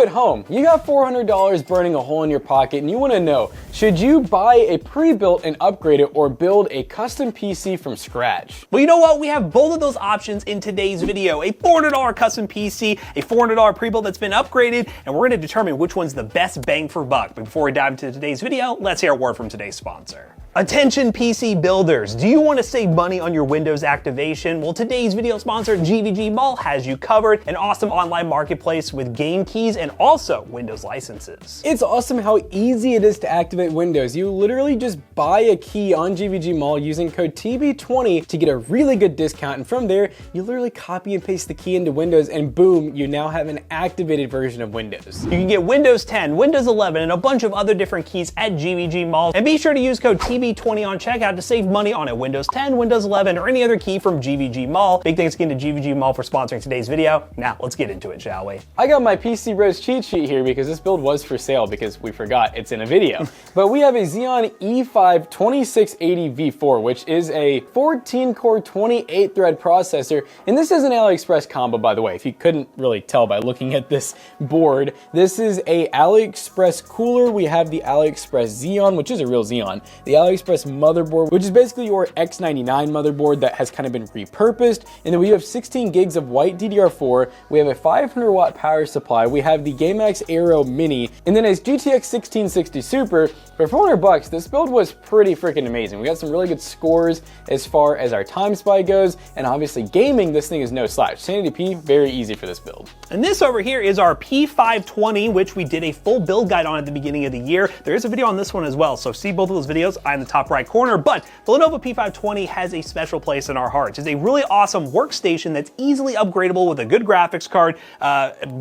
at home, you got $400 burning a hole in your pocket and you want to know, should you buy a pre-built and upgrade it or build a custom PC from scratch? Well, you know what? We have both of those options in today's video. A $400 custom PC, a $400 pre-built that's been upgraded, and we're going to determine which one's the best bang for buck. But before we dive into today's video, let's hear a word from today's sponsor. Attention PC builders, do you want to save money on your Windows activation? Well, today's video sponsor, GVG Mall, has you covered. An awesome online marketplace with game keys and also Windows licenses. It's awesome how easy it is to activate Windows. You literally just buy a key on GVG Mall using code TB20 to get a really good discount, and from there, you literally copy and paste the key into Windows and boom, you now have an activated version of Windows. You can get Windows 10, Windows 11, and a bunch of other different keys at GVG Mall, and be sure to use code TB20 on checkout to save money on a Windows 10, Windows 11, or any other key from GVG Mall. Big thanks again to GVG Mall for sponsoring today's video. Now, let's get into it, shall we? I got my PC Bros cheat sheet here because this build was for sale because we forgot it's in a video. But we have a Xeon E5 2680 V4, which is a 14-core 28-thread processor, and this is an AliExpress combo, by the way, if you couldn't really tell by looking at this board. This is a AliExpress cooler. We have the AliExpress Xeon, which is a real Xeon. The AliExpress motherboard, which is basically your X99 motherboard that has kind of been repurposed. And then we have 16 gigs of white DDR4. We have a 500 watt power supply. We have the Gamemax Aero Mini, and then a GTX 1660 Super. For 400 bucks, this build was pretty freaking amazing. We got some really good scores as far as our time spy goes, and obviously gaming, this thing is no slouch. 1080p, very easy for this build. And this over here is our P520, which we did a full build guide on at the beginning of the year. There is a video on this one as well, so see both of those videos in the top right corner. But the Lenovo P520 has a special place in our hearts. It's a really awesome workstation that's easily upgradable with a good graphics card,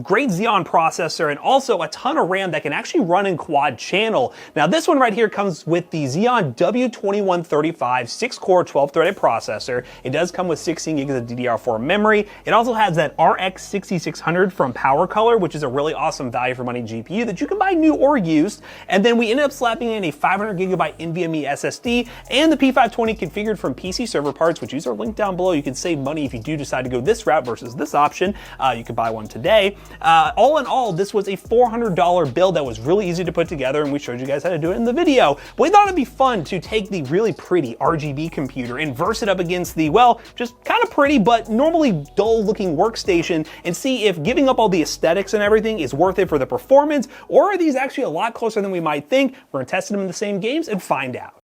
great Xeon processor, and also a ton of RAM that can actually run in quad channel. Now this one right here comes with the Xeon W2135 6-core 12-threaded processor. It does come with 16 gigs of DDR4 memory. It also has that RX 6600 from Power Color, which is a really awesome value for money GPU that you can buy new or used. And then we ended up slapping in a 500 gigabyte NVMe SSD and the P520 configured from PC server parts, which these are linked down below. You can save money if you do decide to go this route versus this option. You can buy one today. All in all, this was a $400 build that was really easy to put together, and we showed you guys how to do it in the video. But we thought it'd be fun to take the really pretty RGB computer and verse it up against the, well, just kind of pretty but normally dull looking workstation and see if giving up all the aesthetics and everything is worth it for the performance, or are these actually a lot closer than we might think. We're gonna test them in the same games and find out.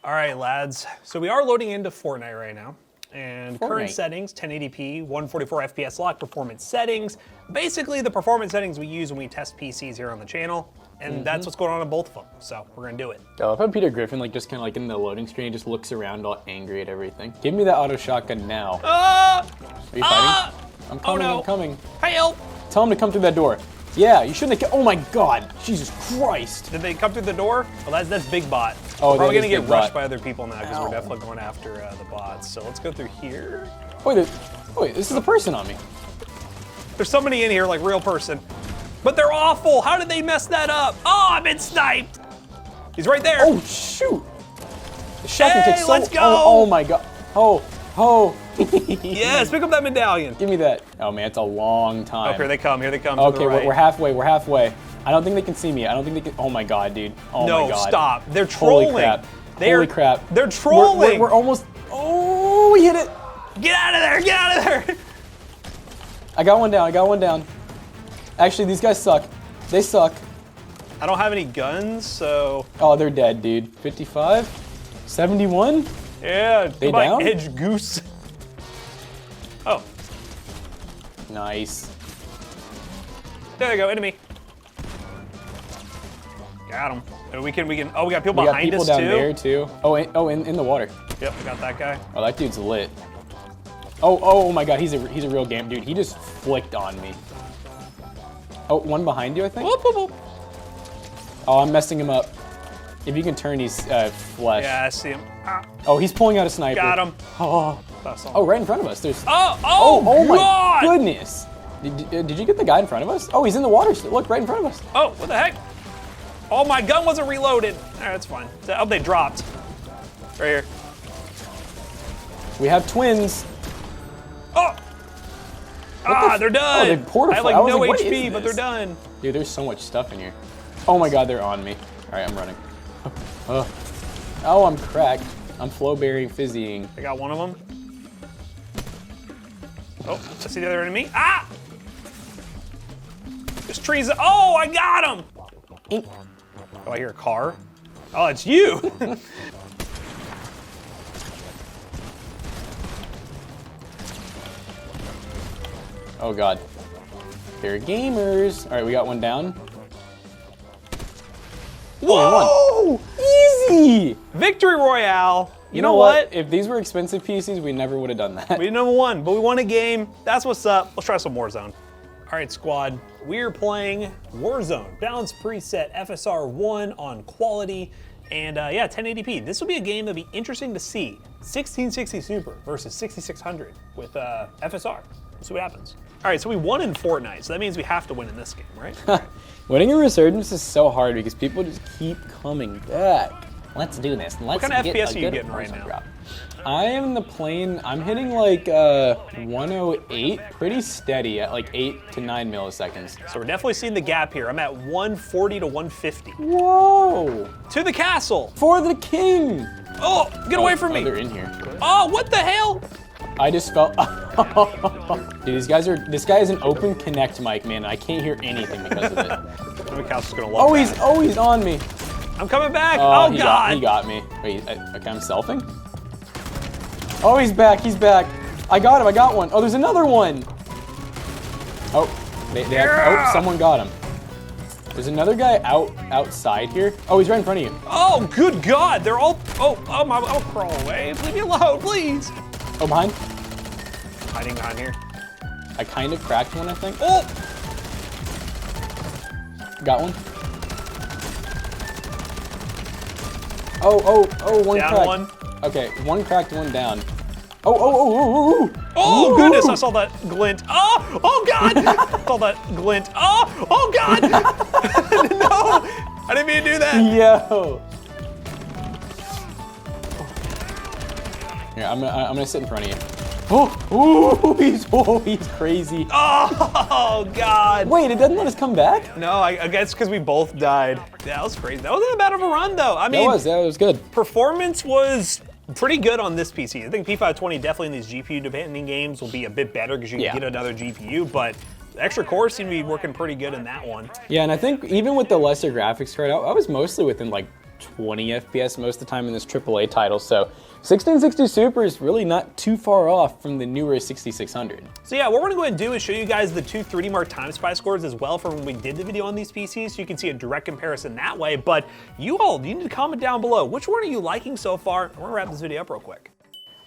All right, lads, so we are loading into Fortnite right now. And current settings, 1080p, 144 FPS lock, performance settings. Basically the performance settings we use when we test PCs here on the channel. And that's what's going on in both of them, so we're gonna do it. I love how Peter Griffin, like, just kind of like in the loading screen, just looks around all angry at everything. Give me that auto shotgun now. Are you fighting? I'm coming, I'm coming. Help! Tell him to come through that door. Yeah, you shouldn't have, oh my God, Jesus Christ. Did they come through the door? Well, that's Big Bot. Oh, we're probably gonna Big get Bot. rushed by other people now because we're definitely going after the bots. So let's go through here. Wait, this is a person on me. There's somebody in here, like real person. But they're awful. How did they mess that up? Oh, I've been sniped. He's right there. Oh, shoot. The shotgun takes so, let's go. Oh my God. Oh. Yes, pick up that medallion. Give me that. Oh man, it's a long time. Oh, here they come, Okay, to the right. we're halfway. I don't think they can see me. I don't think they can, oh my God, dude. Oh my God. No, stop. They're trolling. Holy crap. They're trolling. We're almost, oh, we hit it. Get out of there, get out of there. I got one down. Actually, these guys suck. They suck. I don't have any guns, so. Oh, they're dead, dude. 55? 71? Yeah, they down? Edge goose. Oh. Nice. There they go, enemy. Got him. And we can, oh, we got people behind us too? down there too. Oh, in the water. Yep, we got that guy. Oh, that dude's lit. Oh my God, he's a real game dude. He just flicked on me. Oh, one behind you, I think? Whoop, whoop, whoop. Oh, I'm messing him up. If you can turn his flesh. Yeah, I see him. Ah. Oh, he's pulling out a sniper. Got him. Oh, right in front of us. There's. Oh my goodness. Did you get the guy in front of us? Oh, he's in the water. Look, right in front of us. Oh, what the heck? Oh, my gun wasn't reloaded. All right, that's fine. Oh, they dropped. Right here. We have twins. Oh! They're done. Oh, they poured I have like I was no like, what HP, is but they're this? done. Dude, there's so much stuff in here. Oh my god, they're on me. All right, I'm running. Oh, I'm cracked. I'm flow-bearing, fizzying. I got one of them. Oh, I see the other enemy. Ah! There's trees. Oh, I got him! Oh, I hear a car. Oh, it's you! Oh god. They're gamers. All right, we got one down. Whoa! Easy! Victory Royale. You know what? If these were expensive PCs, we never would have done that. We did number one, but we won a game. That's what's up. Let's try some Warzone. All right, squad. We're playing Warzone. Balanced preset FSR 1 on quality. And yeah, 1080p. This will be a game that'll be interesting to see. 1660 Super versus 6600 with FSR. Let's see what happens. All right, so we won in Fortnite, so that means we have to win in this game, right? Winning a Resurgence is so hard because people just keep coming back. Let's do this. Let's What kind of get FPS a are you good getting right now? drop. I am in the plane. I'm hitting like 108, pretty steady at like 8 to 9 milliseconds. So we're definitely seeing the gap here. I'm at 140 to 150. Whoa! To the castle. For the king! Oh, get away from me. They're in here. Oh, what the hell? I just felt. Dude, this guy is an open connect mic, man. I can't hear anything because of it. The castle's gonna love that. Oh, he's on me. I'm coming back. Oh, God. He got me. Wait, okay, I'm selfing? Oh, he's back. I got him. I got one. Oh, there's another one. Oh, oh, someone got him. There's another guy outside here. Oh, he's right in front of you. Oh, good God. They're all, I'll crawl away. Leave me alone, please. Oh, behind. Hiding behind here. I kind of cracked one, I think. Oh. Got one. Oh, one Down cracked. one. Okay, one cracked, one down. Oh. Oh, goodness, I saw that glint. Oh, God. I saw that glint. Oh, God. No, I didn't mean to do that. Yo. Here, I'm gonna sit in front of you. He's crazy. Oh, God. Wait, it doesn't let us come back? No, I guess because we both died. That was crazy. That wasn't that bad of a run, though. I mean, That was good. performance was pretty good on this PC. I think P520 definitely in these GPU-dependent games will be a bit better because you can get another GPU, but the extra cores seem to be working pretty good in that one. Yeah, and I think even with the lesser graphics card, I was mostly within like 20 FPS most of the time in this AAA title, so 1660 Super is really not too far off from the newer 6600. So yeah, what we're gonna go ahead and do is show you guys the two 3D Mark Time Spy scores as well from when we did the video on these PCs, so you can see a direct comparison that way, but you need to comment down below. Which one are you liking so far? We're gonna wrap this video up real quick.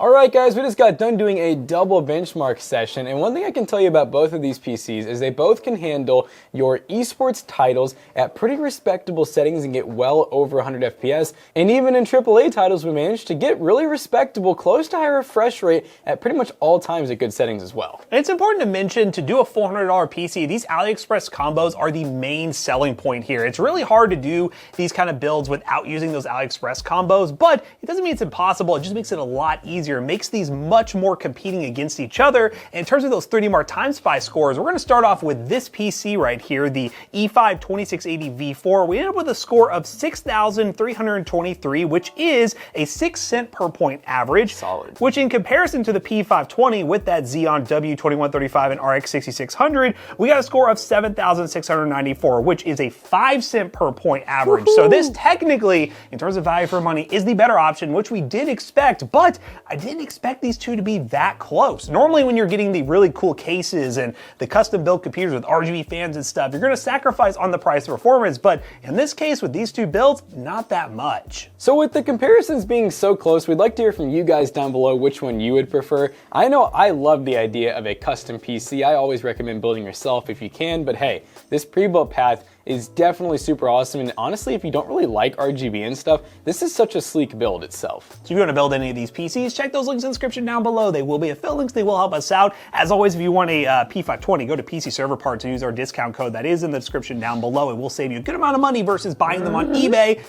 Alright guys, we just got done doing a double benchmark session, and one thing I can tell you about both of these PCs is they both can handle your esports titles at pretty respectable settings and get well over 100 FPS, and even in AAA titles we managed to get really respectable, close to high refresh rate at pretty much all times at good settings as well. And it's important to mention, to do a $400 PC, these AliExpress combos are the main selling point here. It's really hard to do these kind of builds without using those AliExpress combos, but it doesn't mean it's impossible, it just makes it a lot easier. It makes these much more competing against each other. And in terms of those 3D Mark Time Spy scores, we're gonna start off with this PC right here, the E5 2680 V4. We ended up with a score of 6,323, which is a 6 cent per point average. Solid. Which in comparison to the P520 with that Xeon W2135 and RX 6600, we got a score of 7,694, which is a 5 cent per point average. So this technically, in terms of value for money, is the better option, which we did expect, but I didn't expect these two to be that close. Normally when you're getting the really cool cases and the custom built computers with RGB fans and stuff, you're gonna sacrifice on the price of performance, but in this case with these two builds, not that much. So with the comparisons being so close, we'd like to hear from you guys down below which one you would prefer. I know I love the idea of a custom PC. I always recommend building yourself if you can, but hey, this pre-built path is definitely super awesome, and honestly, if you don't really like RGB and stuff, this is such a sleek build itself. So if you want to build any of these PCs, check those links in the description down below. They will be affiliate links, they will help us out. As always, if you want a P520, go to PC Server Parts and use our discount code that is in the description down below. It will save you a good amount of money versus buying them on eBay.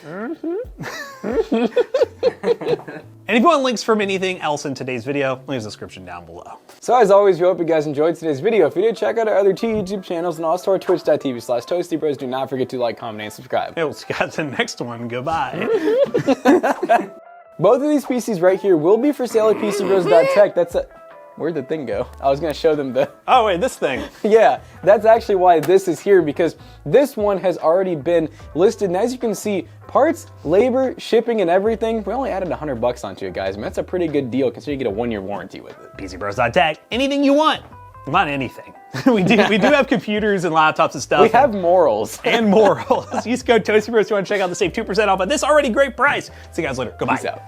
And if you want links from anything else in today's video, link in the description down below. So as always, we hope you guys enjoyed today's video. If you did, check out our other two YouTube channels and also our twitch.tv/ToastyBros. Do not forget to like, comment, and subscribe. Hey, we'll see you guys in the next one. Goodbye. Both of these PCs right here will be for sale at PCBros.tech. That's a... Where'd the thing go? I was gonna show them the... Oh wait, this thing. Yeah, that's actually why this is here, because this one has already been listed. And as you can see, parts, labor, shipping, and everything, we only added $100 onto it, guys. I mean, that's a pretty good deal considering you get a 1-year warranty with it. PCBros.tech, anything you want. Not anything. we do have computers and laptops and stuff. We have morals. And morals. Use code ToastyBros if you want to check out the save 2% off at this already great price. See you guys later. Goodbye. Peace out.